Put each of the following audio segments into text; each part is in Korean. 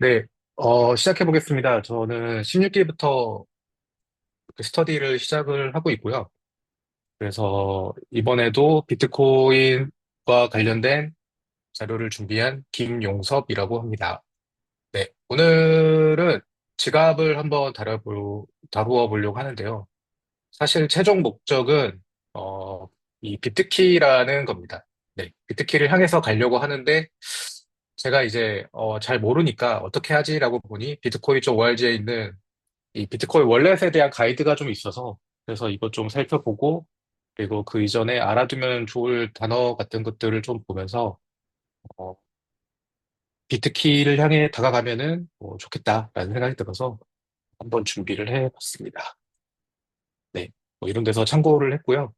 네, 시작해 보겠습니다. 저는 16기부터 스터디를 시작을 하고 있고요. 그래서 이번에도 비트코인과 관련된 자료를 준비한 김용섭이라고 합니다. 네, 오늘은 지갑을 한번 다루어 보려고 하는데요. 사실 최종 목적은, 어, 이 비트키라는 겁니다. 네, 비트키를 향해서 가려고 하는데, 제가 이제, 잘 모르니까 어떻게 하지라고 보니 비트코인 쪽 ORG에 있는 이 비트코인 월렛에 대한 가이드가 좀 있어서 그래서 이것 좀 살펴보고 그리고 그 이전에 알아두면 좋을 단어 같은 것들을 좀 보면서 어, 비트키를 향해 다가가면은 좋겠다라는 생각이 들어서 한번 준비를 해봤습니다. 네, 뭐 이런 데서 참고를 했고요.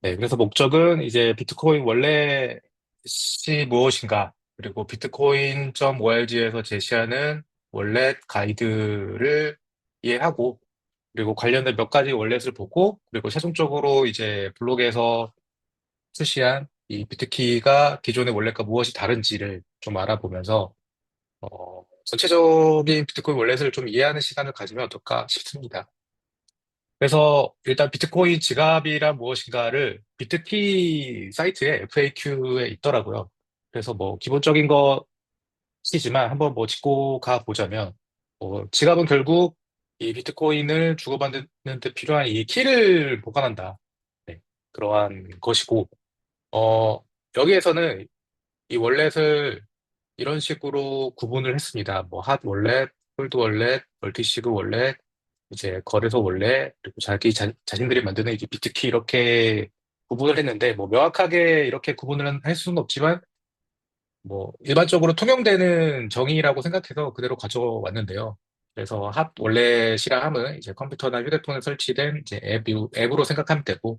네, 그래서 목적은 이제 비트코인 월렛이 무엇인가 그리고 비트코인.org에서 제시하는 월렛 가이드를 이해하고 그리고 관련된 몇 가지 원let을 보고, 그리고 최종적으로 이제 블로그에서 출시한 이 비트키가 기존의 원let과 무엇이 다른지를 좀 알아보면서, 전체적인 비트코인 원let을 좀 이해하는 시간을 가지면 어떨까 싶습니다. 그래서 일단 비트코인 지갑이란 무엇인가를 비트키 사이트에 FAQ에 있더라고요. 그래서 뭐 기본적인 것이지만 한번 뭐 짚고 가 보자면, 지갑은 결국 이 비트코인을 주고받는 데 필요한 이 키를 보관한다. 네, 그러한 것이고, 어, 여기에서는 이 월렛을 이런 식으로 구분을 했습니다. 뭐, 핫 월렛, 콜드 월렛, 멀티시그 월렛, 이제 거래소 월렛, 그리고 자신들이 만드는 이제 비트키 이렇게 구분을 했는데, 뭐, 명확하게 이렇게 구분을 할 수는 없지만, 뭐, 일반적으로 통용되는 정의라고 생각해서 그대로 가져왔는데요. 그래서 핫 월렛이라 함은 이제 컴퓨터나 휴대폰에 설치된 이제 앱으로 생각하면 되고,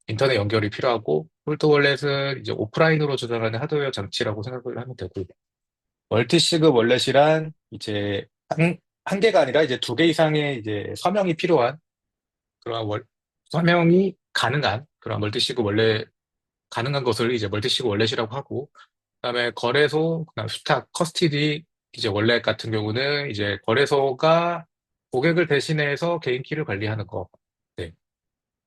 인터넷 연결이 필요하고, 홀드 월렛은 이제 오프라인으로 저장하는 하드웨어 장치라고 생각을 하면 되고, 멀티시그 월렛이란 이제 한 개가 아니라 이제 두 개 이상의 이제 서명이 필요한 그런 서명이 가능한 그런 멀티시그 월렛 가능한 것을 이제 멀티시그 월렛이라고 하고, 그다음에 거래소, 그다음 수탁, 커스티디 이제 월렛 같은 경우는 이제 거래소가 고객을 대신해서 개인 키를 관리하는 거. 네.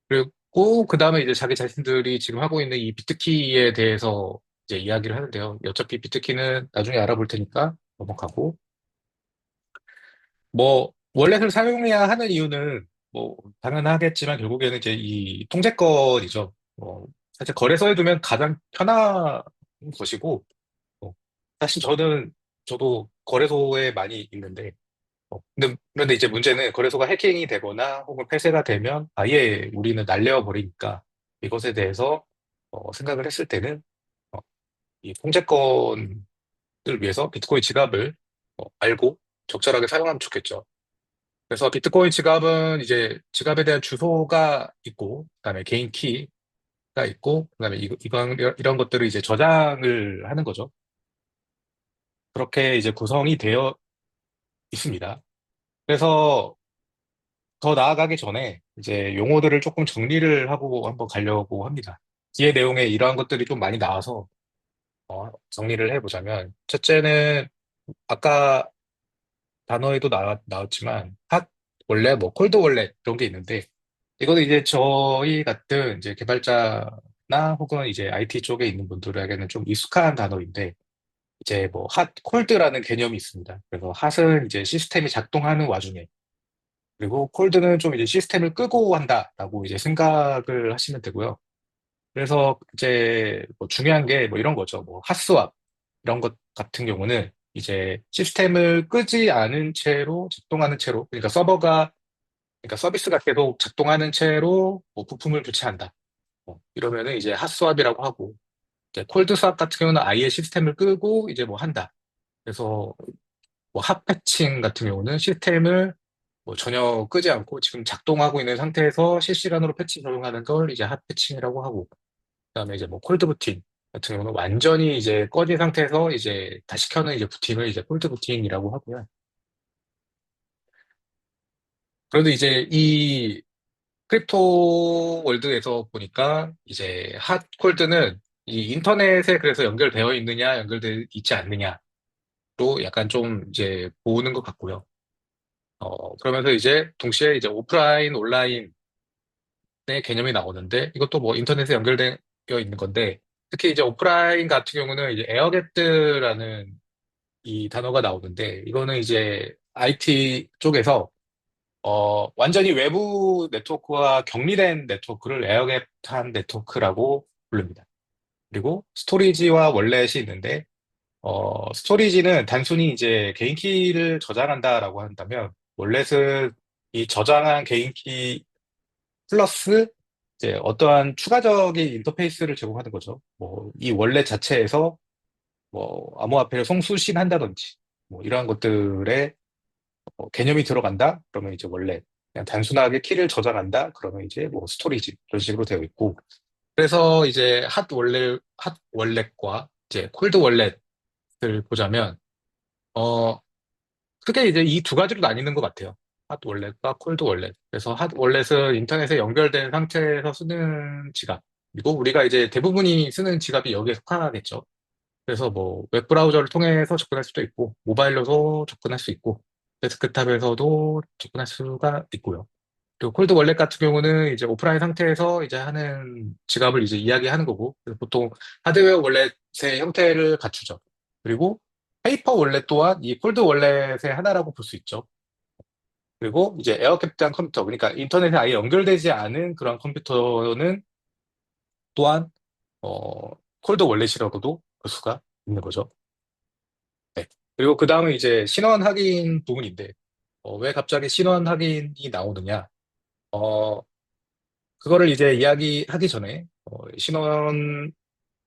그리고 그다음에 이제 자기 자신들이 지금 하고 있는 이 비트키에 대해서 이제 이야기를 하는데요. 어차피 비트키는 나중에 알아볼 테니까 넘어가고. 뭐 월렛을 사용해야 하는 이유는 뭐 당연하겠지만 결국에는 이제 이 통제권이죠. 사실 거래소에 두면 가장 편한 것이고, 어, 사실 저도 거래소에 많이 있는데, 그런데 이제 문제는 거래소가 해킹이 되거나 혹은 폐쇄가 되면 아예 우리는 날려버리니까 이것에 대해서 생각을 했을 때는 어, 이 통제권을 위해서 비트코인 지갑을 알고 적절하게 사용하면 좋겠죠. 그래서 비트코인 지갑은 이제 지갑에 대한 주소가 있고, 그다음에 개인 키가 있고, 그다음에 이런 것들을 이제 저장을 하는 거죠. 그렇게 이제 구성이 되어 있습니다. 그래서 더 나아가기 전에 이제 용어들을 조금 정리를 하고 한번 가려고 합니다. 뒤에 내용에 이러한 것들이 좀 많이 나와서 정리를 해보자면, 첫째는 아까 단어에도 나왔지만 핫 월렛, 뭐 콜드 월렛 이런 게 있는데, 이거는 이제 저희 같은 이제 개발자나 혹은 이제 IT 쪽에 있는 분들에게는 좀 익숙한 단어인데, 이제 뭐 핫, 콜드라는 개념이 있습니다. 그래서 핫은 이제 시스템이 작동하는 와중에, 그리고 콜드는 좀 이제 시스템을 끄고 한다라고 이제 생각을 하시면 되고요. 그래서 이제 뭐 중요한 게 뭐 이런 거죠. 뭐 핫스왑 이런 것 같은 경우는 이제 시스템을 끄지 않은 채로 작동하는 채로, 그러니까 서비스가 계속 작동하는 채로 뭐 부품을 교체한다. 이러면은 이제 핫스왑이라고 하고, 이제 콜드스왑 같은 경우는 아예 시스템을 끄고 이제 뭐 한다. 그래서 뭐 핫패칭 같은 경우는 시스템을 뭐 전혀 끄지 않고 지금 작동하고 있는 상태에서 실시간으로 패치 적용하는 걸 이제 핫패칭이라고 하고, 그다음에 이제 뭐 콜드 부팅 같은 경우는 완전히 이제 꺼진 상태에서 이제 다시 켜는 이제 부팅을 이제 콜드 부팅이라고 하고요. 그래도 이제 이 크립토 월드에서 보니까 이제 핫 콜드는 이 인터넷에 그래서 연결되어 있느냐, 연결되어 있지 않느냐. 약간 좀 이제 보는 것 같고요. 그러면서 이제 동시에 이제 오프라인, 온라인의 개념이 나오는데 이것도 뭐 인터넷에 연결되어 있는 건데 특히 이제 오프라인 같은 경우는 이제 에어갭트라는 이 단어가 나오는데 이거는 이제 IT 쪽에서 완전히 외부 네트워크와 격리된 네트워크를 에어갭한 네트워크라고 부릅니다. 그리고 스토리지와 월렛이 있는데 스토리지는 단순히 이제 개인 키를 저장한다라고 한다면 월렛은 이 저장한 개인 키 플러스 이제 어떠한 추가적인 인터페이스를 제공하는 거죠. 뭐 이 월렛 자체에서 뭐 암호화폐를 송수신한다든지 뭐 이러한 것들의 개념이 들어간다? 그러면 이제 원래 그냥 단순하게 키를 저장한다? 그러면 이제 뭐 스토리지 이런 식으로 되어 있고 그래서 이제 핫 월렛과 이제 콜드 월렛을 보자면 어 크게 이제 이 두 가지로 나뉘는 것 같아요. 핫 월렛과 콜드 월렛. 그래서 핫 월렛은 인터넷에 연결된 상태에서 쓰는 지갑. 그리고 우리가 이제 대부분이 쓰는 지갑이 여기에 속하겠죠. 그래서 뭐 웹브라우저를 통해서 접근할 수도 있고 모바일로도 접근할 수 있고 데스크탑에서도 접근할 수가 있고요. 그리고 콜드 월렛 같은 경우는 이제 오프라인 상태에서 이제 하는 지갑을 이제 이야기하는 거고 그래서 보통 하드웨어 월렛의 형태를 갖추죠. 그리고 페이퍼 월렛 또한 이 콜드 월렛의 하나라고 볼 수 있죠. 그리고 이제 에어캡트한 컴퓨터 그러니까 인터넷에 아예 연결되지 않은 그런 컴퓨터는 또한 어, 콜드 월렛이라고도 볼 수가 있는 거죠. 네. 그리고 그 다음은 이제 신원 확인 부분인데, 왜 갑자기 신원 확인이 나오느냐? 어, 그거를 이제 이야기하기 전에, 신원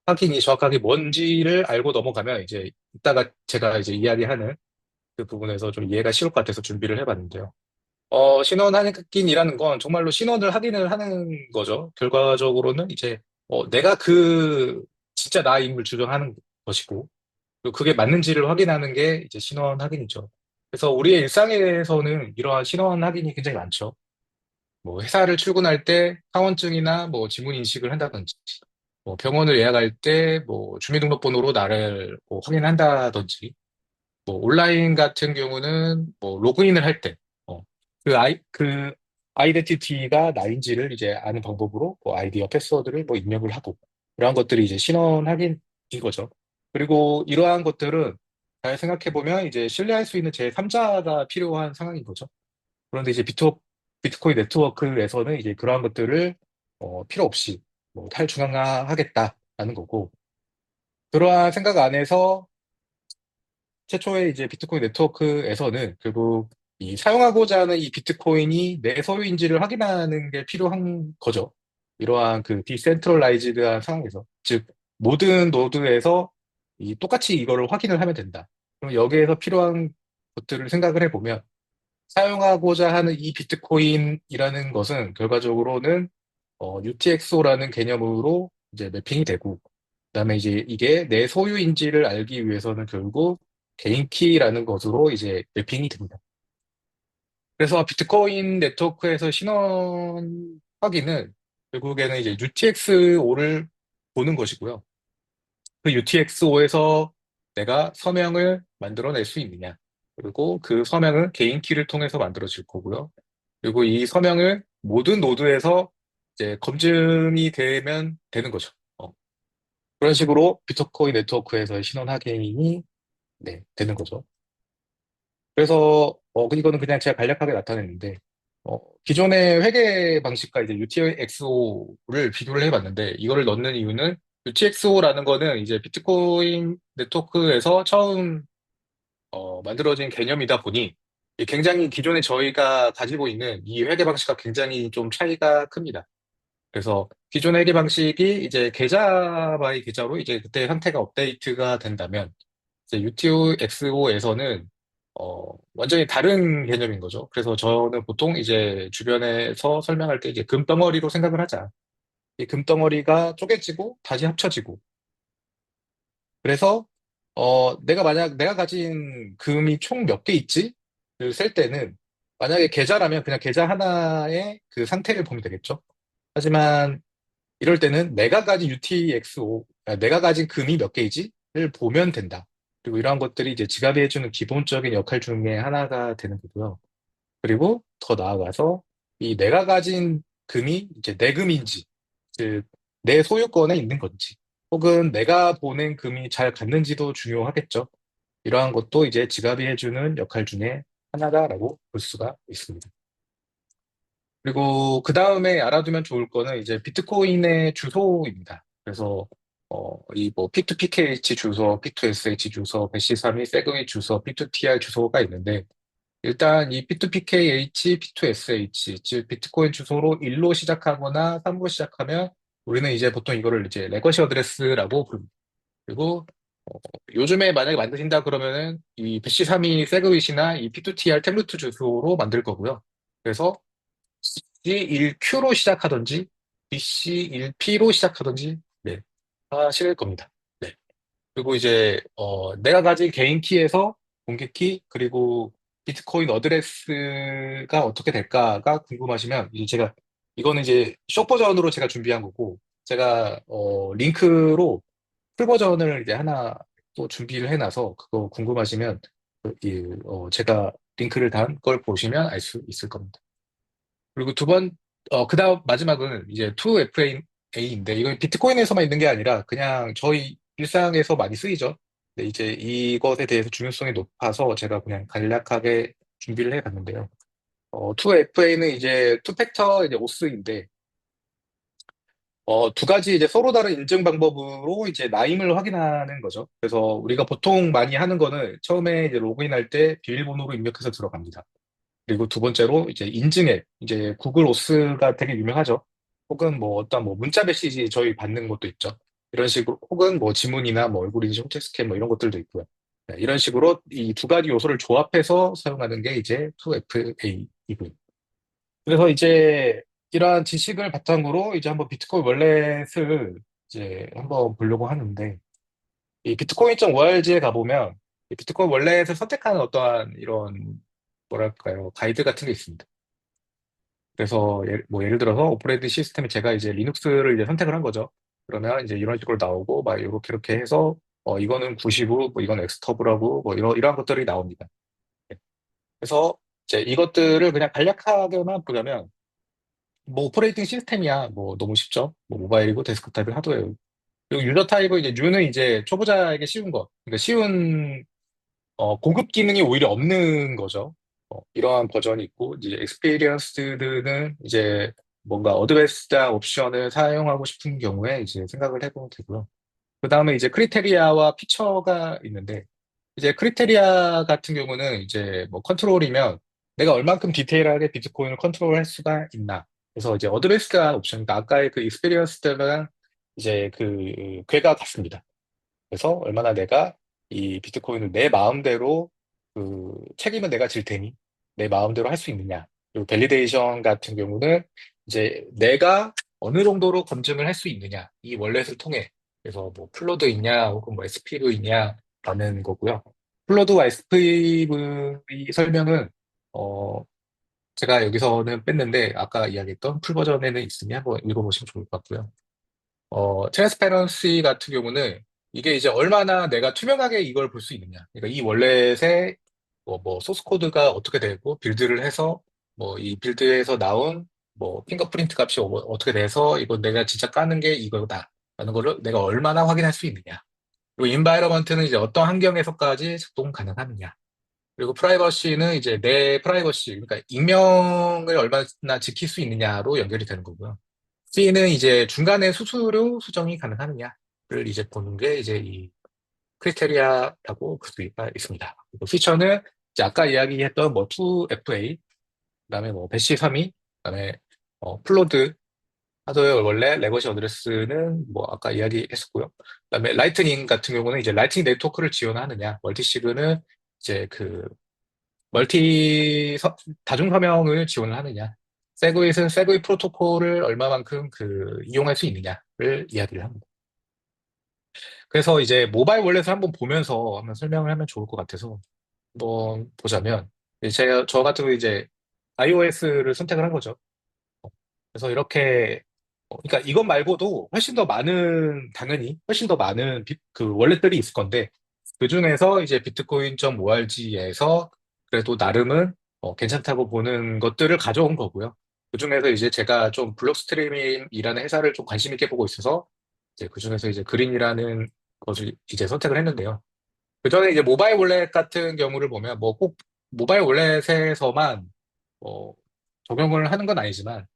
확인이 정확하게 뭔지를 알고 넘어가면 이제 이따가 제가 이제 이야기하는 그 부분에서 좀 이해가 쉬울 것 같아서 준비를 해봤는데요. 신원 확인이라는 건 정말로 신원을 확인을 하는 거죠. 결과적으로는 이제, 내가 진짜 나임을 주장하는 것이고, 그리고 그게 맞는지를 확인하는 게 이제 신원 확인이죠. 그래서 우리의 일상에서는 이러한 신원 확인이 굉장히 많죠. 뭐 회사를 출근할 때 사원증이나 뭐 지문 인식을 한다든지, 뭐 병원을 예약할 때 뭐 주민등록번호로 나를 뭐 확인한다든지, 뭐 온라인 같은 경우는 뭐 로그인을 할 때, 그 아이덴티티가 나인지를 이제 아는 방법으로 뭐 아이디어 패스워드를 뭐 입력을 하고, 그런 것들이 이제 신원 확인인 거죠. 그리고 이러한 것들은 잘 생각해보면 이제 신뢰할 수 있는 제3자가 필요한 상황인 거죠. 그런데 이제 비트코인 네트워크에서는 이제 그러한 것들을 필요 없이 뭐 탈중앙화하겠다라는 거고, 그러한 생각 안에서 최초의 이제 비트코인 네트워크에서는 결국 이 사용하고자 하는 이 비트코인이 내 소유인지를 확인하는 게 필요한 거죠. 이러한 그 디센트럴라이즈드한 상황에서. 즉, 모든 노드에서 똑같이 이거를 확인을 하면 된다. 그럼 여기에서 필요한 것들을 생각을 해보면 사용하고자 하는 이 비트코인이라는 것은 결과적으로는 UTXO라는 개념으로 이제 매핑이 되고, 그다음에 이제 이게 내 소유인지를 알기 위해서는 결국 개인 키라는 것으로 이제 매핑이 됩니다. 그래서 비트코인 네트워크에서 신원 확인은 결국에는 이제 UTXO를 보는 것이고요. 그 UTXO에서 내가 서명을 만들어낼 수 있느냐. 그리고 그 서명은 개인 키를 통해서 만들어질 거고요. 그리고 이 서명을 모든 노드에서 이제 검증이 되면 되는 거죠. 그런 식으로 비트코인 네트워크에서의 신원 확인이 네, 되는 거죠. 그래서 이거는 그냥 제가 간략하게 나타냈는데 기존의 회계 방식과 이제 UTXO를 비교를 해봤는데 이거를 넣는 이유는 UTXO라는 거는 이제 비트코인 네트워크에서 처음 만들어진 개념이다 보니 굉장히 기존에 저희가 가지고 있는 이 회계 방식과 굉장히 좀 차이가 큽니다. 그래서 기존 회계 방식이 이제 계좌 바이 계좌로 이제 그때 상태가 업데이트가 된다면 이제 UTXO에서는 완전히 다른 개념인 거죠. 그래서 저는 보통 이제 주변에서 설명할 때 이제 금덩어리로 생각을 하자. 이 금덩어리가 쪼개지고 다시 합쳐지고. 그래서 내가 가진 금이 총 몇 개 있지?를 셀 때는 만약에 계좌라면 그냥 계좌 하나의 그 상태를 보면 되겠죠. 하지만 이럴 때는 내가 가진 UTXO, 내가 가진 금이 몇 개이지?를 보면 된다. 그리고 이러한 것들이 이제 지갑이 해주는 기본적인 역할 중에 하나가 되는 거고요. 그리고 더 나아가서 이 내가 가진 금이 이제 내 금인지, 즉, 내 소유권에 있는 건지, 혹은 내가 보낸 금이 잘 갔는지도 중요하겠죠. 이러한 것도 이제 지갑이 해주는 역할 중에 하나다라고 볼 수가 있습니다. 그리고 그 다음에 알아두면 좋을 거는 이제 비트코인의 주소입니다. 그래서 이 뭐 P2PKH 주소, P2SH 주소, 배시3이 세그위 주소, P2TR 주소가 있는데 일단 이 P2PKH, P2SH, 즉 비트코인 주소로 1로 시작하거나 3로 시작하면 우리는 이제 보통 이거를 이제 레거시 어드레스라고 부릅니다. 그리고 요즘에 만약에 만드신다 그러면은 이 배시3이 세그윗이나 이 P2TR 템루트 주소로 만들 거고요. 그래서 BC1Q로 시작하든지 BC1P로 시작하든지 네, 하실 겁니다. 네. 그리고 이제 내가 가진 개인 키에서 공개 키 그리고 비트코인 어드레스가 어떻게 될까가 궁금하시면 이제 제가 이거는 이제 숏 버전으로 제가 준비한 거고 제가 링크로 풀 버전을 이제 하나 또 준비를 해놔서 그거 궁금하시면 제가 링크를 단 걸 보시면 알 수 있을 겁니다. 그리고 그다음 마지막은 이제 2FA인데, 이건 비트코인에서만 있는 게 아니라 그냥 저희 일상에서 많이 쓰이죠. 근데 이제 이것에 대해서 중요성이 높아서 제가 그냥 간략하게 준비를 해봤는데요. 2FA는 이제 투팩터 이제 오스인데, 두 가지 이제 서로 다른 인증 방법으로 이제 나임을 확인하는 거죠. 그래서 우리가 보통 많이 하는 거는 처음에 이제 로그인할 때 비밀번호로 입력해서 들어갑니다. 그리고 두 번째로 이제 인증 앱, 이제 구글 오스가 되게 유명하죠. 혹은 뭐 어떤 뭐 문자 메시지 저희 받는 것도 있죠. 이런 식으로 혹은 뭐 지문이나 뭐 얼굴 인식 호체 스캔 뭐 이런 것들도 있고요. 네, 이런 식으로 이 두 가지 요소를 조합해서 사용하는 게 이제 2FA이고요. 그래서 이제 이러한 지식을 바탕으로 이제 한번 비트코인 월렛을 이제 한번 보려고 하는데 이 비트코인.org에 가보면 이 비트코인 월렛을 선택하는 어떠한 이런 뭐랄까요 가이드 같은 게 있습니다. 그래서 뭐 예를 들어서 오퍼레이팅 시스템에 제가 이제 리눅스를 이제 선택을 한 거죠. 그러면 이제 이런 식으로 나오고 막 이렇게 해서 이거는 95, 뭐 이건 엑스터블하고 뭐 이러한 것들이 나옵니다. 네. 그래서 이제 이것들을 그냥 간략하게만 보자면 뭐 오퍼레이팅 시스템이야 뭐 너무 쉽죠. 뭐 모바일이고 데스크탑이 하드웨어. 그리고 유저 타입은 이제 U는 이제 초보자에게 쉬운 거. 그러니까 쉬운 고급 기능이 오히려 없는 거죠. 이러한 버전이 있고, 이제 익스피리언스드는 이제 뭔가 어드밴스드 옵션을 사용하고 싶은 경우에 이제 생각을 해보면 되고요. 그 다음에 이제 크리테리아와 피처가 있는데, 이제 크리테리아 같은 경우는 이제 뭐 컨트롤이면 내가 얼만큼 디테일하게 비트코인을 컨트롤할 수가 있나. 그래서 이제 어드밴스드 옵션, 그러니까 아까의 그 익스피리언스드랑 이제 그 궤가 같습니다. 그래서 얼마나 내가 이 비트코인을 내 마음대로 그 책임은 내가 질 테니 내 마음대로 할 수 있느냐. 그리고 밸리데이션 같은 경우는 이제 내가 어느 정도로 검증을 할 수 있느냐. 이 월렛을 통해. 그래서 뭐 플로드 있냐 혹은 뭐 SPV 있냐 라는 거고요. 플로드와 SPV 설명은 어 제가 여기서는 뺐는데 아까 이야기했던 풀 버전에는 있으니 한번 읽어보시면 좋을 것 같고요. 트랜스페런시 같은 경우는 이게 이제 얼마나 내가 투명하게 이걸 볼 수 있느냐. 그러니까 이 월렛의 뭐 소스 코드가 어떻게 되고 빌드를 해서 뭐 이 빌드에서 나온 뭐 핑거프린트 값이 어떻게 돼서 이거 내가 진짜 까는 게 이거다. 라는 거를 내가 얼마나 확인할 수 있느냐. 그리고 인바이러먼트는 이제 어떤 환경에서까지 작동 가능하느냐. 그리고 프라이버시는 이제 내 프라이버시, 그러니까 익명을 얼마나 지킬 수 있느냐로 연결이 되는 거고요. C는 이제 중간에 수수료 수정이 가능하느냐를 이제 보는 게 이제 이 크리테리아라고 볼 수가 있습니다. 그리고 피처는 이제 아까 이야기했던 뭐 2FA, 그다음에 뭐 배시 3이, 그다음에 플로드 하드웨어 원래 레거시 어드레스는 뭐 아까 이야기했었고요. 그다음에 라이트닝 같은 경우는 이제 라이트닝 네트워크를 지원하느냐, 멀티시그는 이제 그 멀티 다중 서명을 지원을 하느냐, 세그윗은 세그윗 프로토콜을 얼마만큼 이용할 수 있느냐를 이야기를 합니다. 그래서 이제 모바일 월렛을 한번 보면서 한번 설명을 하면 좋을 것 같아서 한번 보자면 저 같은 경우 이제 iOS를 선택을 한 거죠. 그래서 이렇게 그러니까 이것 말고도 훨씬 더 많은 당연히 훨씬 더 많은 그 월렛들이 있을 건데 그중에서 이제 비트코인.org에서 그래도 나름은 괜찮다고 보는 것들을 가져온 거고요. 그중에서 이제 제가 좀 블록스트리밍이라는 회사를 좀 관심 있게 보고 있어서 이제 그중에서 이제 그린이라는 것을 이제 선택을 했는데요. 그전에 이제 모바일 월렛 같은 경우를 보면 뭐 꼭 모바일 월렛에서만 어, 적용을 하는 건 아니지만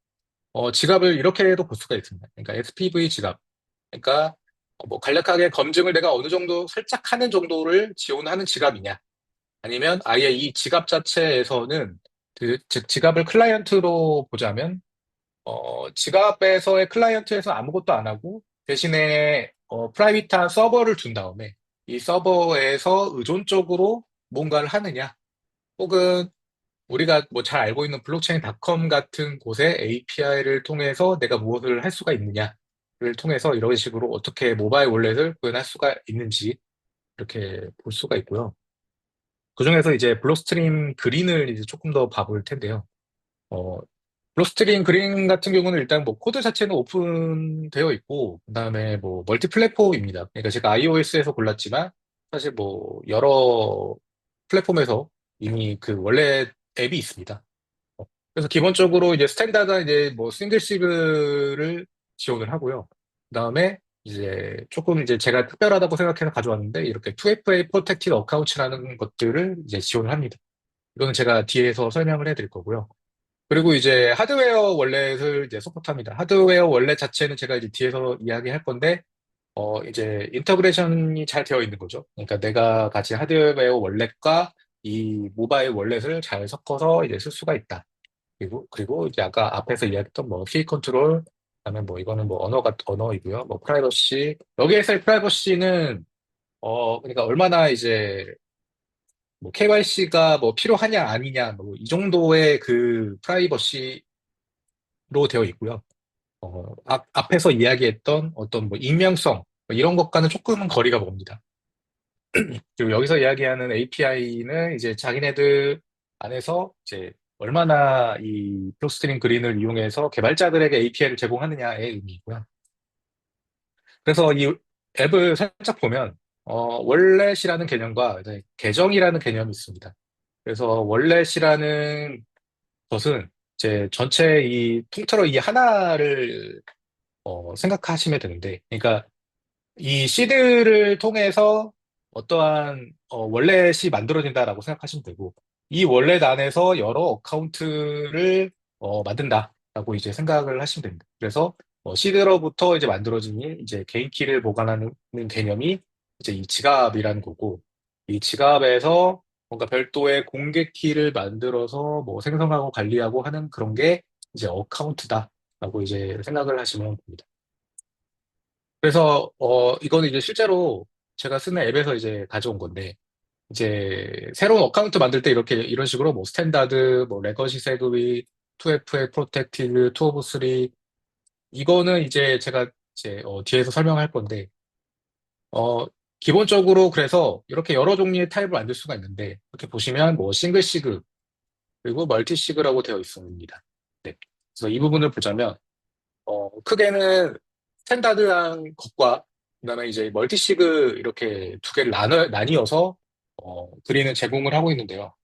지갑을 이렇게도 볼 수가 있습니다. 그러니까 SPV 지갑. 그러니까 뭐 간략하게 검증을 내가 어느 정도 살짝 하는 정도를 지원하는 지갑이냐. 아니면 아예 이 지갑 자체에서는 즉 지갑을 클라이언트로 보자면 지갑에서의 클라이언트에서 아무것도 안 하고 대신에 프라이빗한 서버를 둔 다음에 이 서버에서 의존적으로 뭔가를 하느냐. 혹은 우리가 뭐 잘 알고 있는 블록체인닷컴 같은 곳의 API를 통해서 내가 무엇을 할 수가 있느냐를 통해서 이런 식으로 어떻게 모바일 월렛을 구현할 수가 있는지 이렇게 볼 수가 있고요. 그중에서 이제 블록스트림 그린을 이제 조금 더 봐볼 텐데요. 어, 블록스트림 그린 같은 경우는 일단 뭐 코드 자체는 오픈되어 있고, 그다음에 뭐 멀티 플랫폼입니다. 그러니까 제가 iOS에서 골랐지만 사실 뭐 여러 플랫폼에서 이미 그 원래 앱이 있습니다. 그래서 기본적으로 이제 스탠다드 이제 뭐 싱글 시그를 지원을 하고요. 그다음에 이제 조금 이제 제가 특별하다고 생각해서 가져왔는데 이렇게 2FA 프로텍티드 어카운트라는 것들을 이제 지원을 합니다. 이거는 제가 뒤에서 설명을 해드릴 거고요. 그리고 이제 하드웨어 월렛을 이제 서포트합니다. 하드웨어 월렛 자체는 제가 이제 뒤에서 이야기할 건데 이제 인터그레이션이 잘 되어 있는 거죠. 그러니까 내가 가진 하드웨어 월렛과 이 모바일 월렛을 잘 섞어서 이제 쓸 수가 있다. 그리고 이제 아까 앞에서 이야기했던 뭐 키 컨트롤, 그다음에 뭐 이거는 뭐 언어가 언어이고요. 뭐 프라이버시. 여기에서의 프라이버시는 그러니까 얼마나 이제 뭐 KYC가 뭐 필요하냐 아니냐 뭐 이 정도의 그 프라이버시로 되어 있고요. 앞에서 이야기했던 어떤 뭐 익명성 뭐 이런 것과는 조금은 거리가 멉니다. 그리고 여기서 이야기하는 API는 이제 자기네들 안에서 이제 얼마나 이 플로스트링 그린을 이용해서 개발자들에게 API를 제공하느냐의 의미이고요. 그래서 이 앱을 살짝 보면 월렛이라는 개념과 이제 계정이라는 개념이 있습니다. 그래서 월렛이라는 것은 이제 전체 이 통틀어 이 하나를 생각하시면 되는데, 그러니까 이 시드를 통해서 어떠한 월렛이 만들어진다라고 생각하시면 되고, 이 월렛 안에서 여러 어카운트를 만든다라고 이제 생각을 하시면 됩니다. 그래서 시드로부터 이제 만들어진 이제 개인 키를 보관하는 개념이 이제 이 지갑이라는 거고, 이 지갑에서 뭔가 별도의 공개 키를 만들어서 뭐 생성하고 관리하고 하는 그런 게 이제 어카운트다라고 이제 생각을 하시면 됩니다. 그래서 이거는 이제 실제로 제가 쓰는 앱에서 이제 가져온 건데 이제 새로운 어카운트 만들 때 이렇게 이런 식으로 뭐 스탠다드, 뭐 레거시 세그위, 2FA 프로텍티드, 2오브3 이거는 이제 제가 이제 뒤에서 설명할 건데 어 기본적으로 그래서 이렇게 여러 종류의 타입을 만들 수가 있는데 이렇게 보시면 뭐 싱글 시그 그리고 멀티 시그라고 되어 있습니다. 네. 그래서 이 부분을 보자면 크게는 스탠다드한 것과 그다음에 이제 멀티시그 이렇게 두 개를 나뉘어서 그린을 제공을 하고 있는데요.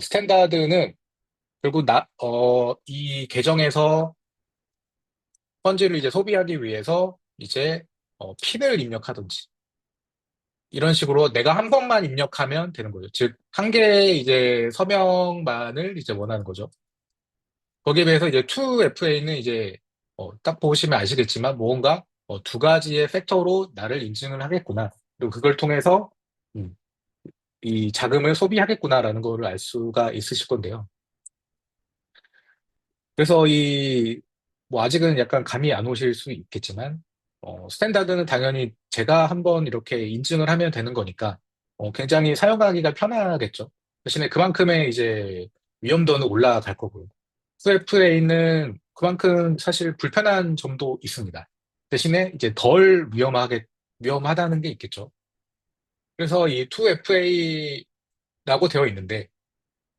스탠다드는 결국 이 계정에서 펀지를 이제 소비하기 위해서 이제 핀을 입력하든지 이런 식으로 내가 한 번만 입력하면 되는 거죠. 즉, 한 개의 이제 서명만을 이제 원하는 거죠. 거기에 비해서 이제 2FA는 이제 딱 보시면 아시겠지만 뭔가 두 가지의 팩터로 나를 인증을 하겠구나. 그리고 그걸 통해서 음, 이 자금을 소비하겠구나라는 거를 알 수가 있으실 건데요. 그래서 뭐 아직은 약간 감이 안 오실 수 있겠지만 스탠다드는 당연히 제가 한번 이렇게 인증을 하면 되는 거니까 굉장히 사용하기가 편하겠죠. 대신에 그만큼의 이제 위험도는 올라갈 거고요. FFA는 그만큼 사실 불편한 점도 있습니다. 대신에 이제 덜 위험하다는 게 있겠죠. 그래서 이 2FA라고 되어 있는데,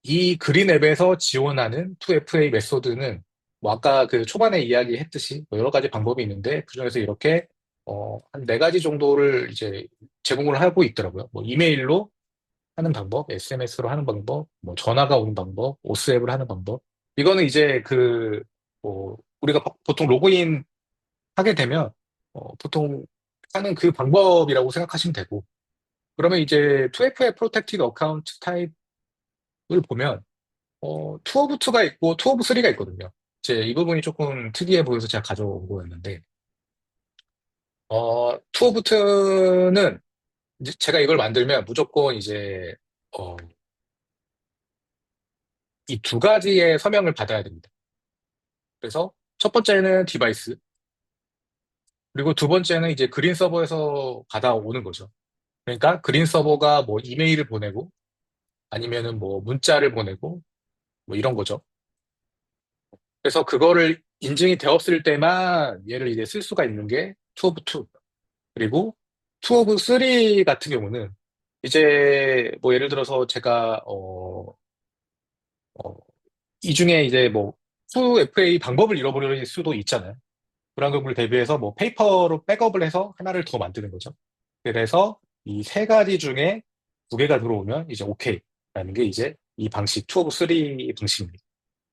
이 그린 앱에서 지원하는 2FA 메소드는 뭐 아까 그 초반에 이야기했듯이 뭐 여러 가지 방법이 있는데, 그중에서 이렇게 한 네 가지 정도를 이제 제공을 하고 있더라고요. 뭐 이메일로 하는 방법, SMS로 하는 방법, 뭐 전화가 오는 방법, 오스앱을 하는 방법. 이거는 이제 뭐, 우리가 보통 로그인 하게 되면, 보통 하는 그 방법이라고 생각하시면 되고, 그러면 이제 2FA 프로텍티드 어카운트 타입을 보면, 2 오브 2가 있고, 2 오브 3가 있거든요. 이제 이 부분이 조금 특이해 보여서 제가 가져온 거였는데, 2 오브 2는 제가 이걸 만들면 무조건 이제, 어, 이 두 가지의 서명을 받아야 됩니다. 그래서 첫 번째는 디바이스, 그리고 두 번째는 이제 그린 서버에서 받아오는 거죠. 그러니까 그린 서버가 뭐 이메일을 보내고 아니면은 뭐 문자를 보내고 뭐 이런 거죠. 그래서 그거를 인증이 되었을 때만 얘를 이제 쓸 수가 있는 게 투 오브 투. 그리고 투 오브 쓰리 같은 경우는 이제 뭐 예를 들어서 제가 어, 이 중에 이제 뭐 2FA 방법을 잃어버릴 수도 있잖아요. 그런 경우를 대비해서 뭐 페이퍼로 백업을 해서 하나를 더 만드는 거죠. 그래서 이 세 가지 중에 두 개가 들어오면 이제 오케이라는 게 이제 이 방식, 투 오브 쓰리 방식입니다.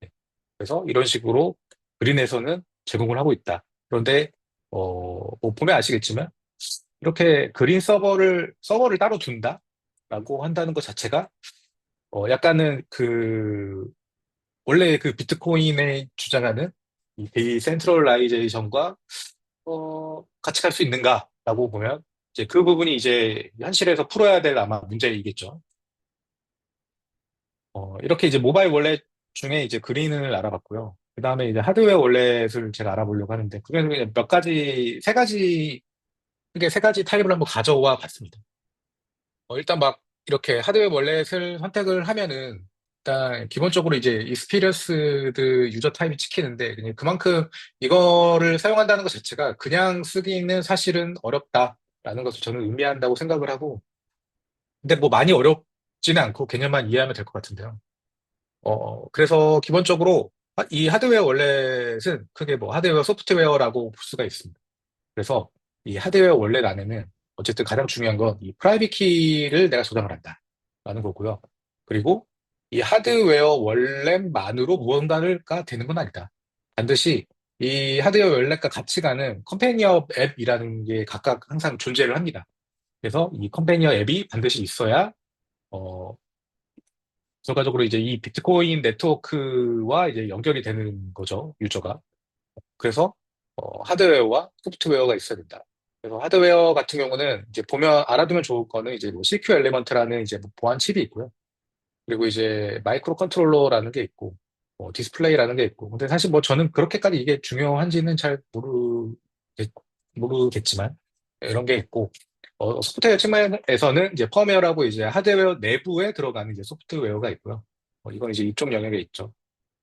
네. 그래서 이런 식으로 그린에서는 제공을 하고 있다. 그런데, 뭐 보면 아시겠지만, 이렇게 그린 서버를 따로 둔다라고 한다는 것 자체가, 약간은 원래 그 비트코인에 주장하는 이 디센트럴라이제이션과 같이 갈 수 있는가라고 보면 이제 그 부분이 이제 현실에서 풀어야 될 아마 문제이겠죠. 이렇게 이제 모바일 월렛 중에 이제 그린을 알아봤고요. 그 다음에 이제 하드웨어 월렛을 제가 알아보려고 하는데, 그중에서 그냥 몇 가지, 세 가지, 이게 세 가지 타입을 한번 가져와 봤습니다. 일단 막 이렇게 하드웨어 월렛을 선택을 하면은 일단 기본적으로 이제 익스피리언스드 유저 타입이 찍히는데 그냥 그만큼 이거를 사용한다는 것 자체가 그냥 쓰기는 사실은 어렵다라는 것을 저는 의미한다고 생각을 하고, 근데 뭐 많이 어렵지는 않고 개념만 이해하면 될 것 같은데요. 그래서 기본적으로 이 하드웨어 월렛은 크게 뭐 하드웨어 소프트웨어라고 볼 수가 있습니다. 그래서 이 하드웨어 월렛 안에는 어쨌든 가장 중요한 건 이 프라이빗 키를 내가 저장을 한다라는 거고요. 그리고 이 하드웨어 월렛만으로 무언가가 되는 건 아니다. 반드시 이 하드웨어 월렛과 같이 가는 컴패니어 앱이라는 게 각각 항상 존재를 합니다. 그래서 이 컴패니어 앱이 반드시 있어야 어, 결과적으로 이제 이 비트코인 네트워크와 이제 연결이 되는 거죠, 유저가. 그래서 하드웨어와 소프트웨어가 있어야 된다. 그래서 하드웨어 같은 경우는 이제 보면 알아두면 좋을 거는 이제 뭐 CQ 엘리먼트라는 이제 뭐 보안 칩이 있고요. 그리고 이제 마이크로 컨트롤러라는 게 있고, 디스플레이라는 게 있고. 근데 사실 뭐 저는 그렇게까지 이게 중요한지는 잘 모르겠지만 이런 게 있고, 소프트웨어 측면에서는 이제 펌웨어라고 이제 하드웨어 내부에 들어가는 이제 소프트웨어가 있고요. 이건 이제 이쪽 영역에 있죠.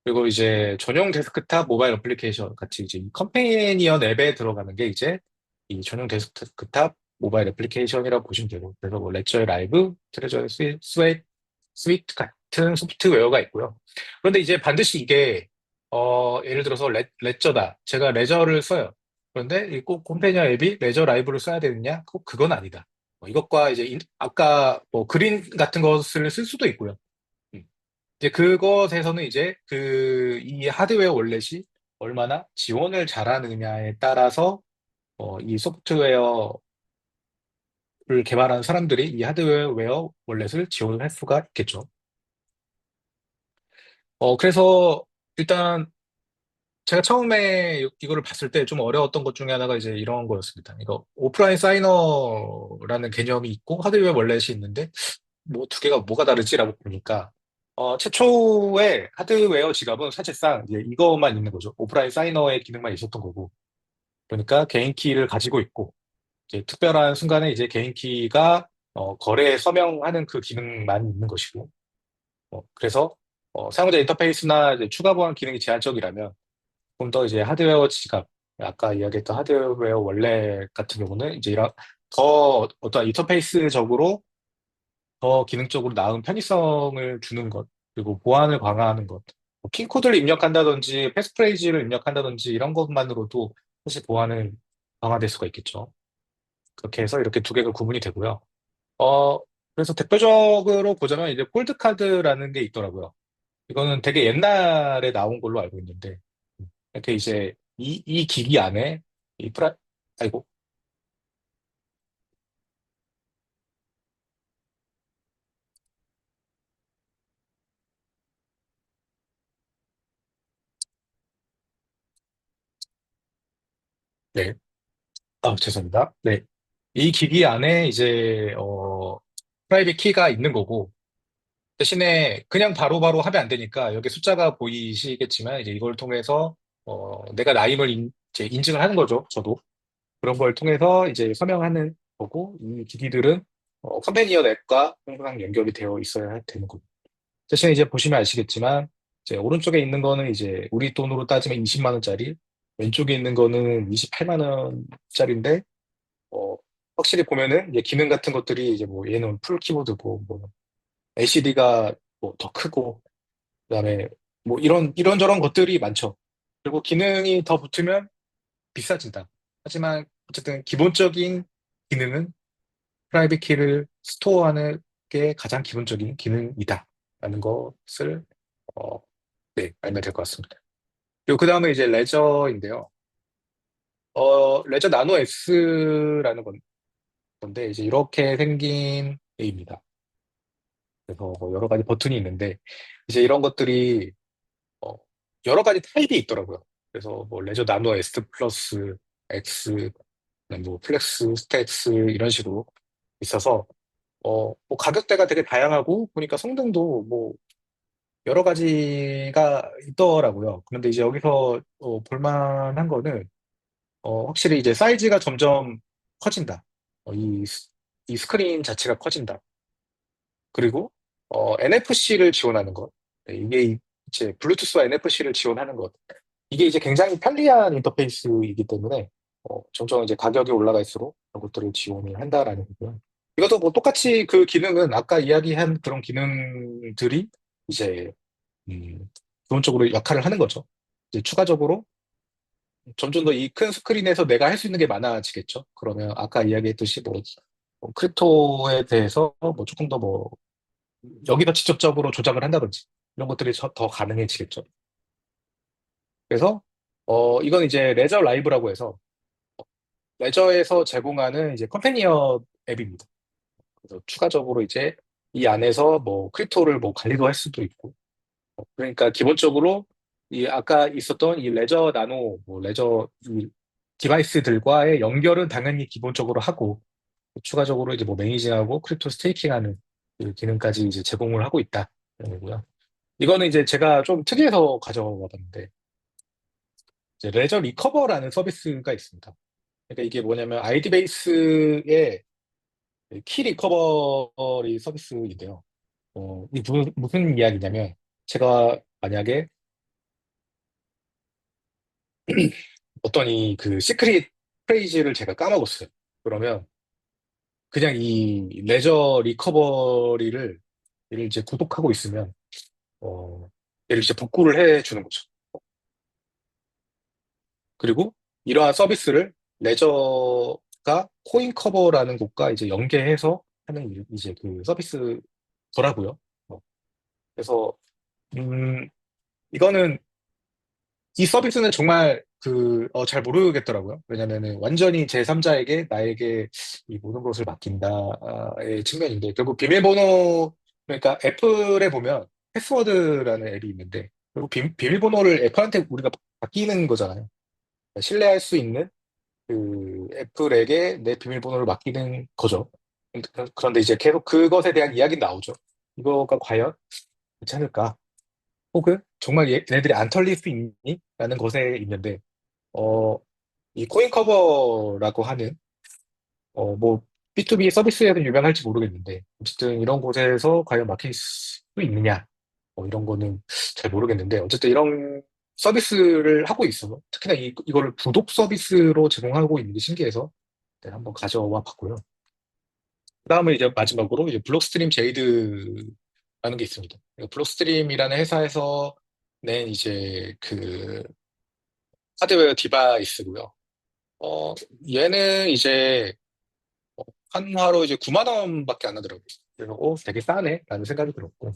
그리고 이제 전용 데스크탑 모바일 어플리케이션 같이 이제 이 컴패니언 앱에 들어가는 게 이제 이 전용 데스크탑 모바일 애플리케이션이라고 보시면 되고, 그래서 뭐 레저의 라이브, 트레저의 스위트 같은 소프트웨어가 있고요. 그런데 이제 반드시 이게 예를 들어서 레저다. 제가 레저를 써요. 그런데 이 꼭 컴패니언 앱이 레저 라이브를 써야 되느냐? 꼭 그건 아니다. 이것과 이제 아까 뭐 그린 같은 것을 쓸 수도 있고요. 음. 이제 그것에서는 이제 이 하드웨어 월렛이 얼마나 지원을 잘하느냐에 따라서 이 소프트웨어를 개발하는 사람들이 이 하드웨어 월렛을 지원을 할 수가 있겠죠. 그래서 일단 제가 처음에 이거를 봤을 때 좀 어려웠던 것 중에 하나가 이제 이런 거였습니다. 이거 오프라인 사이너라는 개념이 있고 하드웨어 월렛이 있는데 뭐 두 개가 뭐가 다르지라고 보니까 최초의 하드웨어 지갑은 사실상 이제 이것만 있는 거죠. 오프라인 사이너의 기능만 있었던 거고. 그러니까 개인 키를 가지고 있고 이제 특별한 순간에 이제 개인 키가 거래에 서명하는 그 기능만 있는 것이고. 그래서 사용자 인터페이스나 이제 추가 보안 기능이 제한적이라면 좀 더 이제 하드웨어 지갑, 아까 이야기했던 하드웨어 원래 같은 경우는 이제 이런 더 어떤 인터페이스적으로 더 기능적으로 나은 편의성을 주는 것, 그리고 보안을 강화하는 것, 뭐 핀코드를 입력한다든지 패스프레이즈를 입력한다든지 이런 것만으로도 사실 보안은 강화될 수가 있겠죠. 그렇게 해서 이렇게 두 개가 구분이 되고요. 어, 그래서 대표적으로 보자면 이제 폴드카드라는 게 있더라고요. 이거는 되게 옛날에 나온 걸로 알고 있는데, 이렇게 이제 이 기기 안에 이 아이고, 네. 아, 죄송합니다. 네. 이 기기 안에 이제, 프라이빗 키가 있는 거고, 대신에 그냥 바로바로 하면 안 되니까 여기 숫자가 보이시겠지만 이제 이걸 통해서 내가 나임을 이제 인증을 하는 거죠. 저도. 그런 걸 통해서 이제 서명하는 거고, 이 기기들은 컨베니어 넷과 항상 연결이 되어 있어야 되는 거고. 대신에 이제 보시면 아시겠지만, 이제 오른쪽에 있는 거는 이제 우리 돈으로 따지면 20만 원짜리, 왼쪽에 있는 거는 28만 원짜리인데, 어, 확실히 보면은 이제 기능 같은 것들이 이제 뭐 얘는 풀 키보드고, 뭐 LCD가 뭐 더 크고, 그다음에 뭐 이런저런 것들이 많죠. 그리고 기능이 더 붙으면 비싸진다. 하지만 어쨌든 기본적인 기능은 프라이빗 키를 스토어하는 게 가장 기본적인 기능이다. 라는 것을 어, 네, 알면 될 것 같습니다. 그리고 그 다음에 이제 레저인데요. 레저 나노 S라는 건데 이제 이렇게 생긴 A입니다. 그래서 뭐 여러 가지 버튼이 있는데 이제 이런 것들이 어, 여러 가지 타입이 있더라고요. 그래서 뭐 레저 나노 S 플러스 X, 뭐 플렉스, 스택스 이런 식으로 있어서 뭐 가격대가 되게 다양하고 보니까 성능도 뭐 여러 가지가 있더라고요. 그런데 이제 여기서 볼만한 거는 확실히 이제 사이즈가 점점 커진다. 이 스크린 자체가 커진다. 그리고 NFC를 지원하는 것. 네, 이게 이제 블루투스와 NFC를 지원하는 것. 이게 이제 굉장히 편리한 인터페이스이기 때문에 점점 이제 가격이 올라갈수록 그런 것들을 지원을 한다라는 거고요. 이것도 뭐 똑같이 그 기능은 아까 이야기한 그런 기능들이 이제 기본적으로 역할을 하는 거죠. 이제 추가적으로 점점 더 이 큰 스크린에서 내가 할 수 있는 게 많아지겠죠. 그러면 아까 이야기했듯이 뭐 크립토에 대해서 뭐 조금 더 뭐 여기서 직접적으로 조작을 한다든지 이런 것들이 더 가능해지겠죠. 그래서 이건 이제 레저 라이브라고 해서 레저에서 제공하는 이제 컴패니언 앱입니다. 그래서 추가적으로 이제 이 안에서 뭐 크립토를 뭐 관리도 할 수도 있고 그러니까 기본적으로 이 아까 있었던 이 레저 나노 뭐 레저 이 디바이스들과의 연결은 당연히 기본적으로 하고 추가적으로 이제 뭐 매니징하고 크립토 스테이킹하는 그 기능까지 이제 제공을 하고 있다. 이런 거고요. 이거는 이제 제가 좀 특이해서 가져가 봤는데 이제 레저 리커버라는 서비스가 있습니다. 그러니까 이게 뭐냐면 아이디베이스의 키 리커버리 서비스인데요. 이 무슨 이야기냐면 제가 만약에 어떤 이 그 시크릿 프레이즈를 제가 까먹었어요. 그러면 그냥 이 레저 리커버리를 얘를 이제 구독하고 있으면 얘를 이제 복구를 해 주는 거죠. 그리고 이러한 서비스를 레저가 코인 커버라는 곳과 이제 연계해서 하는 이제 그 서비스더라고요. 어, 그래서 음, 이거는 이 서비스는 정말 잘 모르겠더라고요. 왜냐면은 완전히 제3자에게 나에게 이 모든 것을 맡긴다의 측면인데, 결국 비밀번호, 그러니까 애플에 보면 패스워드라는 앱이 있는데, 결국 비밀번호를 애플한테 우리가 맡기는 거잖아요. 그러니까 신뢰할 수 있는 애플에게 내 비밀번호를 맡기는 거죠. 그런데 이제 계속 그것에 대한 이야기는 나오죠. 이거가 과연 괜찮을까? 혹은 정말 얘네들이 안 털릴 수 있니? 라는 것에 있는데, 어, 이 코인 커버라고 하는, 뭐, B2B 서비스에는 유명할지 모르겠는데, 어쨌든 이런 곳에서 과연 막힐 수 있느냐, 이런 거는 잘 모르겠는데, 어쨌든 이런 서비스를 하고 있어서, 특히나 이거를 구독 서비스로 제공하고 있는 게 신기해서, 네, 한번 가져와 봤고요. 그 다음에 이제 마지막으로 이제 블록스트림 제이드라는 게 있습니다. 블록스트림이라는 회사에서 낸 이제 그 하드웨어 디바이스고요. 어, 얘는 이제 한화로 이제 9만 원밖에 안 하더라고요. 그래서 되게 싸네 라는 생각이 들었고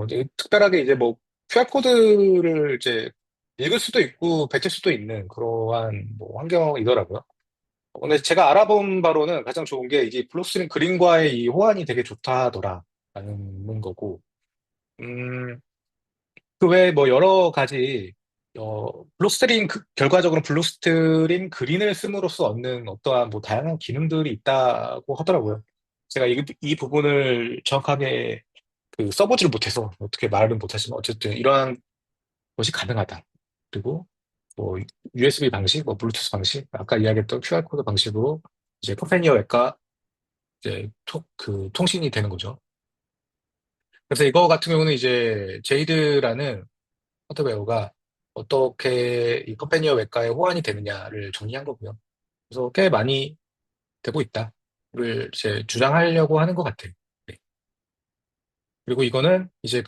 이제 특별하게 이제 뭐 QR코드를 이제 읽을 수도 있고 뱉을 수도 있는 그러한 뭐 환경이더라고요. 근데 제가 알아본 바로는 가장 좋은 게 이제 블록스트림 그림과의 이 호환이 되게 좋다더라라는 거고, 음, 그 외에 뭐 여러 가지, 블록스트림, 결과적으로 블록스트림 그린을 씀으로써 얻는 어떠한 뭐 다양한 기능들이 있다고 하더라고요. 제가 이 부분을 정확하게 써보지를 못해서 어떻게 말은 못하지만 어쨌든 이러한 것이 가능하다. 그리고 뭐 USB 방식, 뭐 블루투스 방식, 아까 이야기했던 QR코드 방식으로 이제 컴패니어 앱과 이제 통신이 되는 거죠. 그래서 이거 같은 경우는 이제 제이드라는 하드웨어가 어떻게 이 컴패니어 웹과의 호환이 되느냐를 정리한 거고요. 그래서 꽤 많이 되고 있다를 이제 주장하려고 하는 것 같아요. 네. 그리고 이거는 이제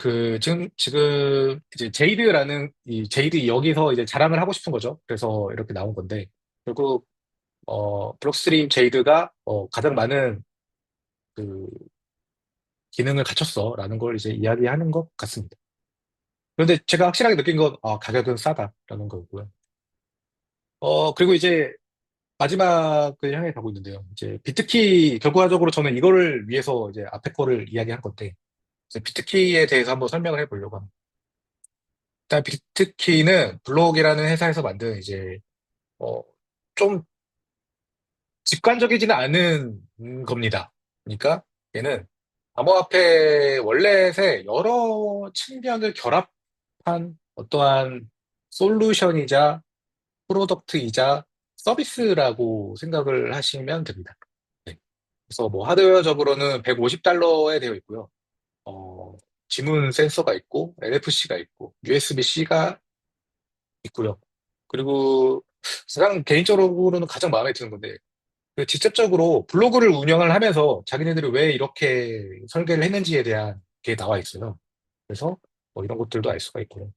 지금 이제 제이드라는 이 제이드 여기서 이제 자랑을 하고 싶은 거죠. 그래서 이렇게 나온 건데 결국 블록스트림 제이드가 가장 많은 그 기능을 갖췄어라는 걸 이제 이야기하는 것 같습니다. 그런데 제가 확실하게 느낀 건 가격은 싸다라는 거고요. 그리고 이제 마지막을 향해 가고 있는데요. 이제 비트키 결과적으로 저는 이거를 위해서 이제 앞에 거를 이야기한 건데 이제 비트키에 대해서 한번 설명을 해보려고 합니다. 일단 비트키는 블록이라는 회사에서 만든 이제 어, 좀 직관적이지는 않은 겁니다. 그러니까 얘는 암호화폐 월렛의 여러 측면을 결합한 어떠한 솔루션이자 프로덕트이자 서비스라고 생각을 하시면 됩니다. 네. 그래서 뭐 하드웨어적으로는 150달러에 되어 있고요. 어, 지문 센서가 있고 NFC가 있고 USB-C가 있고요. 그리고 개인적으로는 가장 마음에 드는 건데 직접적으로 블로그를 운영을 하면서 자기네들이 왜 이렇게 설계를 했는지에 대한 게 나와 있어요. 그래서 뭐 이런 것들도 알 수가 있고요.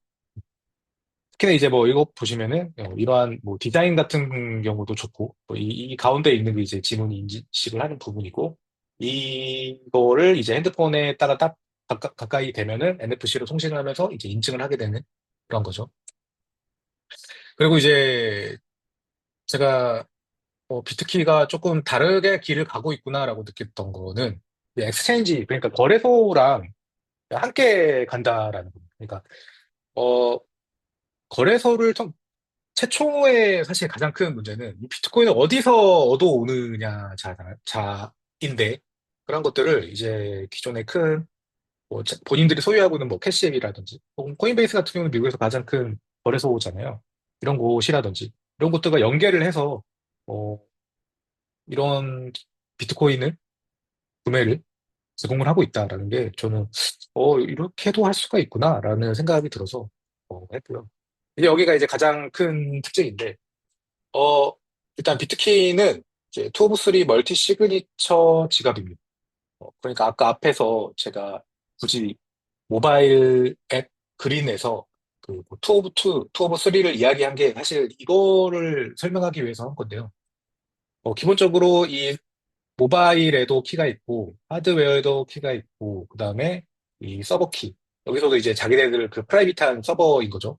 특히나 이제 뭐 이거 보시면은 이러한 뭐 디자인 같은 경우도 좋고 이 가운데 있는 게 이제 지문 인식을 하는 부분이고 이거를 이제 핸드폰에다가 딱 가까이 대면은 NFC로 통신을 하면서 이제 인증을 하게 되는 그런 거죠. 그리고 이제 제가 비트키가 조금 다르게 길을 가고 있구나라고 느꼈던 거는 이 엑스체인지, 그러니까 거래소랑 함께 간다라는 겁니다. 그러니까, 어, 거래소를 최초의 사실 가장 큰 문제는 이 비트코인을 어디서 얻어오느냐 자인데 그런 것들을 이제 기존의 본인들이 소유하고 있는 뭐 캐시앱이라든지 혹은 코인베이스 같은 경우는 미국에서 가장 큰 거래소잖아요. 이런 곳이라든지 이런 것들과 연계를 해서 어, 이런 비트코인을 구매를 제공을 하고 있다라는 게 저는 이렇게도 할 수가 있구나라는 생각이 들어서 했고요. 이제 여기가 이제 가장 큰 특징인데 어 일단 비트키는 이제 2 오브 3 멀티 시그니처 지갑입니다. 그러니까 아까 앞에서 제가 굳이 모바일 앱 그린에서 투 오브 3를 이야기한 게 사실 이거를 설명하기 위해서 한 건데요. 기본적으로 이 모바일에도 키가 있고 하드웨어에도 키가 있고 그다음에 이 서버 키 여기서도 이제 자기네들 프라이빗한 서버인 거죠.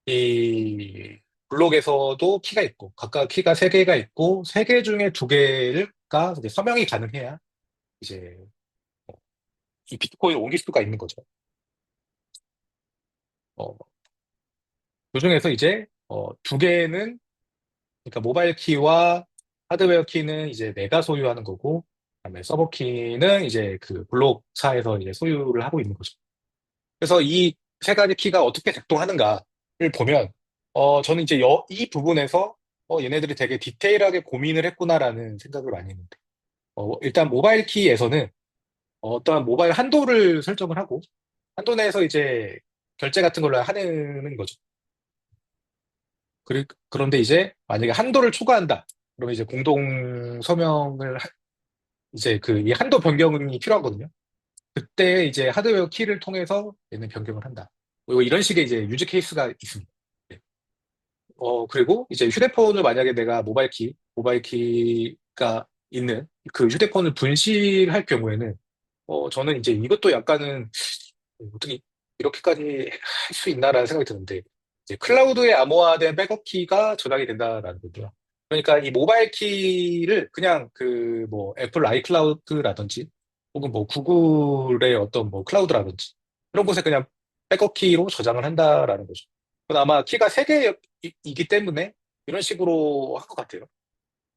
이 블록에서도 키가 있고 각각 키가 세 개가 있고 세 개 중에 두 개가 이제 서명이 가능해야 이제 이 비트코인을 옮길 수가 있는 거죠. 어, 그중에서 이제 두 개는 그러니까 모바일 키와 하드웨어 키는 이제 내가 소유하는 거고 그다음에 서버 키는 이제 블록사에서 이제 소유를 하고 있는 거죠. 그래서 이 세 가지 키가 어떻게 작동하는가를 보면, 저는 이제 이 부분에서, 얘네들이 되게 디테일하게 고민을 했구나라는 생각을 많이 했는데, 일단 모바일 키에서는 어떠한 모바일 한도를 설정을 하고, 한도 내에서 이제 결제 같은 걸로 하는 거죠. 그런데 이제 만약에 한도를 초과한다. 그러면 이제 공동 서명을, 이제 이 한도 변경이 필요하거든요. 그때 이제 하드웨어 키를 통해서 얘는 변경을 한다. 뭐 이런 식의 이제 유즈 케이스가 있습니다. 네. 그리고 이제 휴대폰을 만약에 내가 모바일 키가 있는 그 휴대폰을 분실할 경우에는 저는 이제 이것도 약간은 어떻게 이렇게까지 할 수 있나라는 생각이 드는데 이제 클라우드에 암호화된 백업 키가 저장이 된다라는 거죠. 그러니까 이 모바일 키를 그냥 그 뭐 애플 아이클라우드라든지 혹은 뭐 구글의 어떤 뭐 클라우드라든지 그런 곳에 그냥 백업 키로 저장을 한다라는 거죠. 그건 아마 키가 세 개이기 때문에 이런 식으로 한 것 같아요.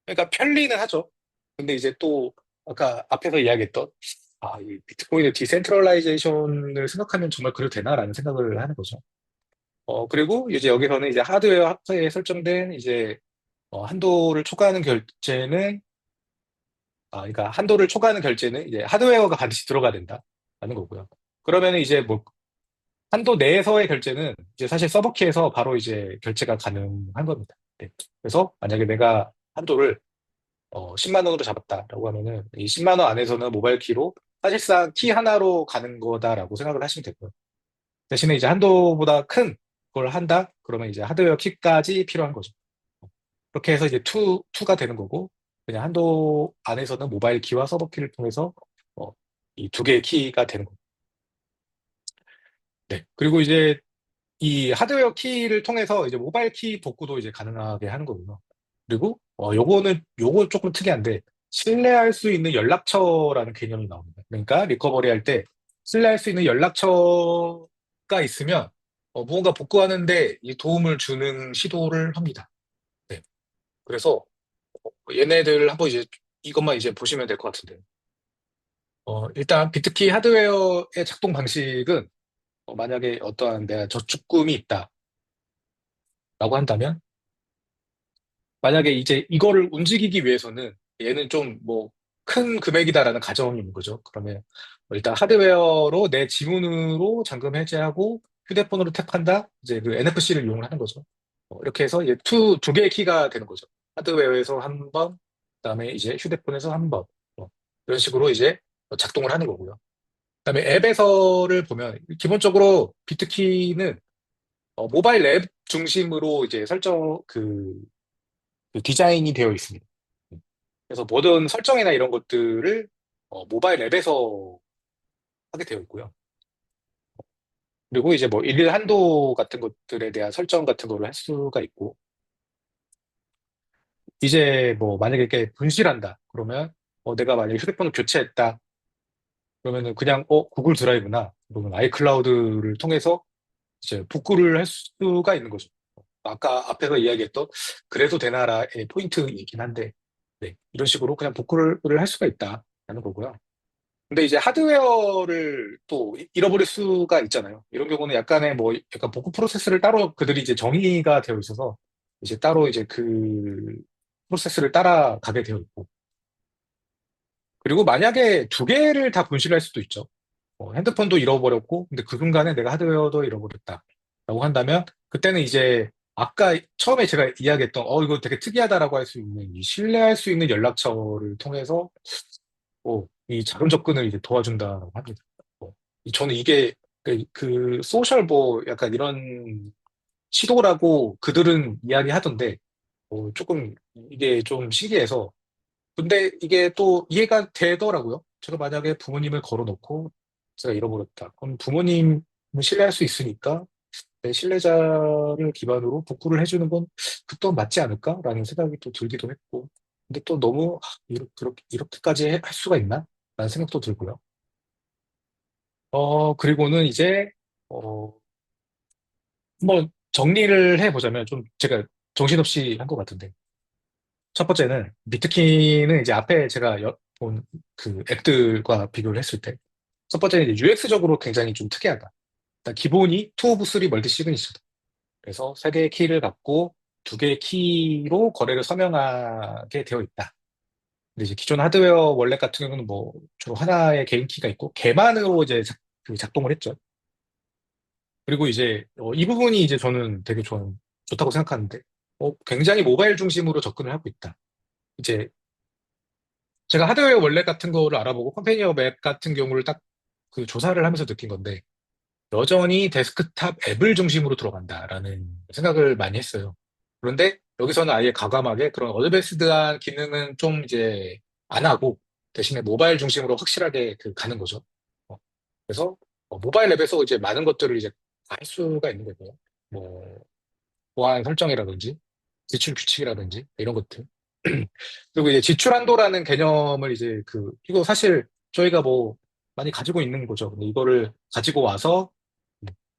그러니까 편리는 하죠. 근데 이제 또 아까 앞에서 이야기했던 이 비트코인의 디센트럴라이제이션을 생각하면 정말 그래도 되나라는 생각을 하는 거죠. 그리고 이제 여기서는 이제 하드웨어 하프에 설정된 이제 한도를 초과하는 결제는 그러니까 한도를 초과하는 결제는 이제 하드웨어가 반드시 들어가야 된다라는 거고요. 그러면은 이제 뭐 한도 내에서의 결제는 이제 사실 서버키에서 바로 이제 결제가 가능한 겁니다. 네. 그래서 만약에 내가 한도를 10만 원으로 잡았다라고 하면은 이 10만 원 안에서는 모바일 키로 사실상 키 하나로 가는 거다라고 생각을 하시면 되고요. 대신에 이제 한도보다 큰 걸 한다? 그러면 이제 하드웨어 키까지 필요한 거죠. 그렇게 해서 이제 투가 되는 거고, 그냥 한도 안에서는 모바일 키와 서버 키를 통해서 이 두 개의 키가 되는 거고. 네. 그리고 이제 이 하드웨어 키를 통해서 이제 모바일 키 복구도 이제 가능하게 하는 거고요. 그리고 요거 조금 특이한데 신뢰할 수 있는 연락처라는 개념이 나옵니다. 그러니까 리커버리 할 때 신뢰할 수 있는 연락처가 있으면 무언가 복구하는데 이 도움을 주는 시도를 합니다. 네. 그래서 얘네들 한번 이제 이것만 이제 보시면 될 것 같은데. 일단 비트키 하드웨어의 작동 방식은 만약에 어떠한 내가 저축금이 있다라고 한다면 만약에 이제 이거를 움직이기 위해서는 얘는 좀 뭐 큰 금액이다라는 가정이 있는 거죠. 그러면 일단 하드웨어로 내 지문으로 잠금 해제하고 휴대폰으로 탭한다. 이제 그 NFC를 이용을 하는 거죠. 이렇게 해서 이제 두 개의 키가 되는 거죠. 하드웨어에서 한 번, 그다음에 이제 휴대폰에서 한 번. 이런 식으로 이제 작동을 하는 거고요. 그다음에 앱에서를 보면 기본적으로 비트키는 모바일 앱 중심으로 이제 그 디자인이 되어 있습니다. 그래서 모든 설정이나 이런 것들을 모바일 앱에서 하게 되어 있고요. 그리고 이제 뭐 일일 한도 같은 것들에 대한 설정 같은 거를 할 수가 있고, 이제 뭐 만약에 이렇게 분실한다. 그러면 내가 만약에 휴대폰을 교체했다. 그러면은 그냥 구글 드라이브나 그러면 아이클라우드를 통해서 이제 복구를 할 수가 있는 거죠. 아까 앞에서 이야기했던 그래도 되나라의 포인트이긴 한데, 네, 이런 식으로 그냥 복구를 할 수가 있다라는 거고요. 근데 이제 하드웨어를 또 잃어버릴 수가 있잖아요. 이런 경우는 약간의 뭐 약간 복구 프로세스를 따로 그들이 이제 정의가 되어 있어서 이제 따로 이제 그 프로세스를 따라가게 되어 있고. 그리고 만약에 두 개를 다 분실할 수도 있죠. 핸드폰도 잃어버렸고, 근데 그 순간에 내가 하드웨어도 잃어버렸다. 라고 한다면, 그때는 이제 아까 처음에 제가 이야기했던, 이거 되게 특이하다라고 할 수 있는, 이 신뢰할 수 있는 연락처를 통해서 이 자금 접근을 이제 도와준다고 합니다. 저는 이게 그 소셜 뭐 약간 이런 시도라고 그들은 이야기하던데 조금 이게 좀 신기해서 근데 이게 또 이해가 되더라고요. 제가 만약에 부모님을 걸어놓고 제가 잃어버렸다. 그럼 부모님을 신뢰할 수 있으니까 내 신뢰자를 기반으로 복구를 해주는 건 그 또한 맞지 않을까라는 생각이 또 들기도 했고 근데 또 너무 이렇게까지 할 수가 있나? 라는 생각도 들고요. 그리고는 이제, 어, 뭐, 정리를 해보자면 좀 제가 정신없이 한 것 같은데. 첫 번째는, 비트키는 이제 앞에 제가 본 그 앱들과 비교를 했을 때, 첫 번째는 이제 UX적으로 굉장히 좀 특이하다. 일단 기본이 2 of 3 멀티 시그니처다. 그래서 세 개의 키를 갖고 두 개의 키로 거래를 서명하게 되어 있다. 근데 이제 기존 하드웨어 월렛 같은 경우는 뭐 주로 하나의 개인 키가 있고 개만으로 이제 그 작동을 했죠. 그리고 이제 이 부분이 이제 저는 되게 좋다고 생각하는데 굉장히 모바일 중심으로 접근을 하고 있다. 이제 제가 하드웨어 월렛 같은 거를 알아보고 컴패니어 맵 같은 경우를 딱 그 조사를 하면서 느낀 건데 여전히 데스크탑 앱을 중심으로 들어간다라는 생각을 많이 했어요. 그런데 여기서는 아예 과감하게 그런 어드밴스드한 기능은 좀 이제 안 하고 대신에 모바일 중심으로 확실하게 그 가는 거죠. 어, 그래서 모바일 앱에서 이제 많은 것들을 이제 다 할 수가 있는 거고요. 뭐 보안 설정이라든지 지출 규칙이라든지 이런 것들. 그리고 이제 지출 한도라는 개념을 이제 이거 사실 저희가 뭐 많이 가지고 있는 거죠. 근데 이거를 가지고 와서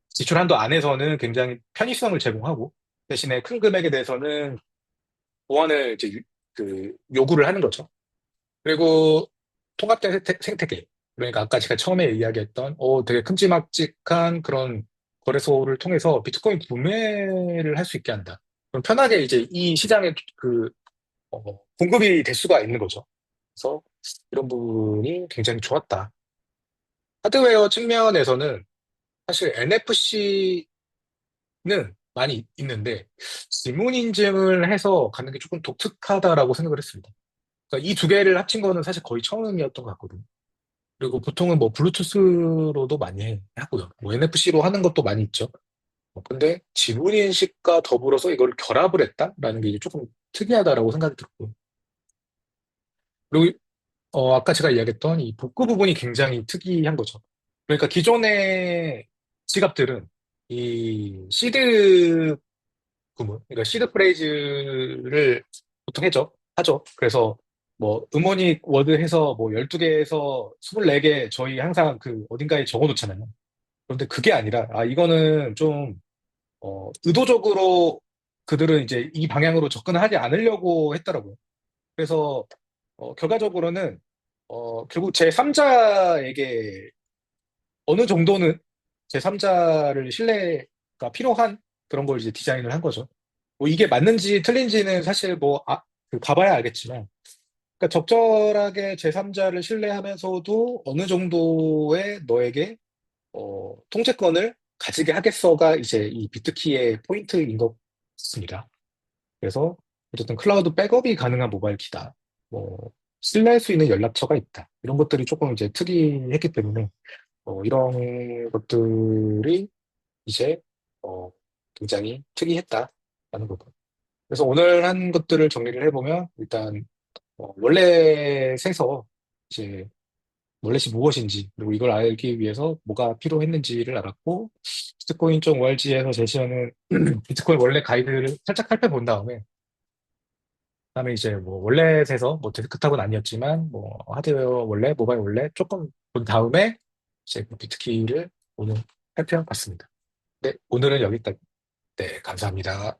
지출 한도 안에서는 굉장히 편의성을 제공하고 대신에 큰 금액에 대해서는 보안을 이제 요구를 하는 거죠. 그리고 통합된 생태계. 그러니까 아까 제가 처음에 이야기했던 되게 큼지막직한 그런 거래소를 통해서 비트코인 구매를 할 수 있게 한다. 그럼 편하게 이제 이 시장에 공급이 될 수가 있는 거죠. 그래서 이런 부분이 굉장히 좋았다. 하드웨어 측면에서는 사실 NFC는 많이 있는데 지문 인증을 해서 가는 게 조금 독특하다라고 생각을 했습니다. 그러니까 이 두 개를 합친 거는 사실 거의 처음이었던 것 같거든요. 그리고 보통은 뭐 블루투스로도 많이 하고요. 뭐 NFC로 하는 것도 많이 있죠. 근데 지문 인식과 더불어서 이걸 결합을 했다라는 게 이제 조금 특이하다라고 생각이 들었고. 그리고 아까 제가 이야기했던 이 복구 부분이 굉장히 특이한 거죠. 그러니까 기존의 지갑들은 이 시드 구문, 그러니까 시드 프레이즈를 보통 하죠. 그래서 뭐 음원이 워드 해서 뭐 12개에서 24개 저희 항상 어딘가에 적어 놓잖아요. 그런데 그게 아니라, 이거는 좀, 의도적으로 그들은 이제 이 방향으로 접근하지 않으려고 했더라고요. 그래서, 결과적으로는, 결국 제3자에게 어느 정도는 제3자를 신뢰가 필요한 그런 걸 이제 디자인을 한 거죠. 뭐 이게 맞는지 틀린지는 사실 뭐, 가봐야 알겠지만, 그러니까 적절하게 제3자를 신뢰하면서도 어느 정도의 너에게 통제권을 가지게 하겠어가 이제 이 비트키의 포인트인 것 같습니다. 그래서 어쨌든 클라우드 백업이 가능한 모바일 키다. 뭐 신뢰할 수 있는 연락처가 있다. 이런 것들이 조금 이제 특이했기 때문에 이런 것들이 이제 어, 굉장히 특이했다라는 거고. 그래서 오늘 한 것들을 정리를 해보면 일단 월렛에서 이제 월렛이 무엇인지, 그리고 이걸 알기 위해서 뭐가 필요했는지를 알았고, 비트코인.org에서 제시하는 비트코인 원래 가이드를 살짝 살펴본 다음에 이제 뭐 월렛에서 뭐 데스크탑은 아니었지만 뭐 하드웨어 원래, 모바일 원래 조금 본 다음에 이제 그 비트키를 오늘 살펴봤습니다. 네, 오늘은 여기까지. 네, 감사합니다.